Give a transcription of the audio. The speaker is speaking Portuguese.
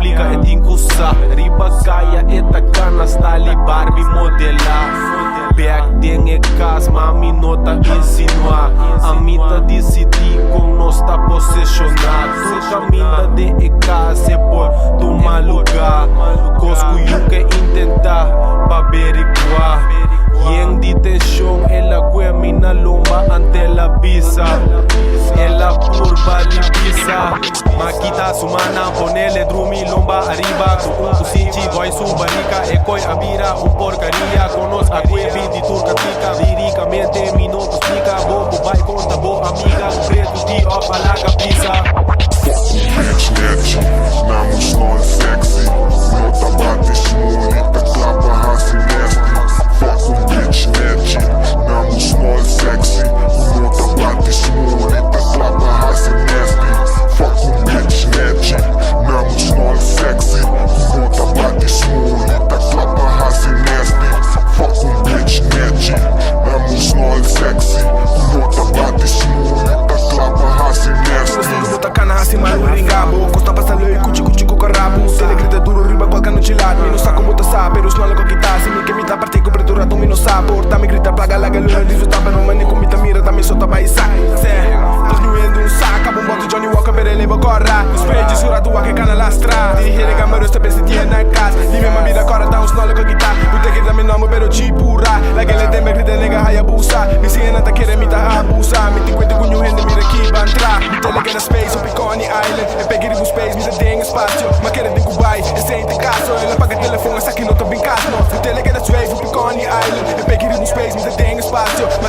explica é tinkusa. Riba kaya é takanas tali Barbie modelar. Back then é cas, mami nota insinuar. A mita decidi com nós tá possessionado. Tu caminha de e casa é por tomar lugar. Cosco you quer intentar pra averiguar. E em detenção ela guia na lomba ante la bisa. Ela curva libisa. Maquita sumana ponele drumi lomba arriba. Com sinchi boy subanica e coi abira porcaria. Conosco a cuevi de turca tica. Liricamente mi não explica. Bobo vai conta boa amiga. Preto de off a la capriza. Bitch net, namo Snol sexy. Nota bate smolita, klappa hasi nasty. Fuck bitch net, namo Snol sexy. Nota bate smolita, klappa hasi nasty. Fuck bitch net, namo Snol sexy. Nota bate smolita, klappa hasi nasty. Fuck bitch net, namo Snol sexy. Nota bate smolita, klappa hasi nasty. Bota cana hasi malu ringabo. Costa passa lei cuchi com carrabo. Tele grita duro riba qualquer no chilado. Mi no saco bota sa, pero Snol con quitar. Se mi que mi ta parte com pretura tu mi no sabor. Ta mi grita plaga la galera diz o tapa no mani com mi ta mira ta mi sota vai sai. Dos nuendo un saca bom bota Johnny Walker per eleva corra. Os pages sura tua que cana lastra. Di here gamero sta pensi ti na casa. Di me ma vida corra ta un Snol con quitar. Puta que mi nome pero ci pura. La que le teme grita nega hayabusa. Mi si na ta quere mi ta abusa. Mi ti cuento con you hende mira que van tra. Mi tele que space op Iconi Island. E peguei o space mi ta ding espacio. Ma quere de Dubai, e sei em caso. Ela paga telefone, essa aqui não tô brincando. Mi tele que swave op Iconi Island. E peguei o space mi ta ding espacio. Ma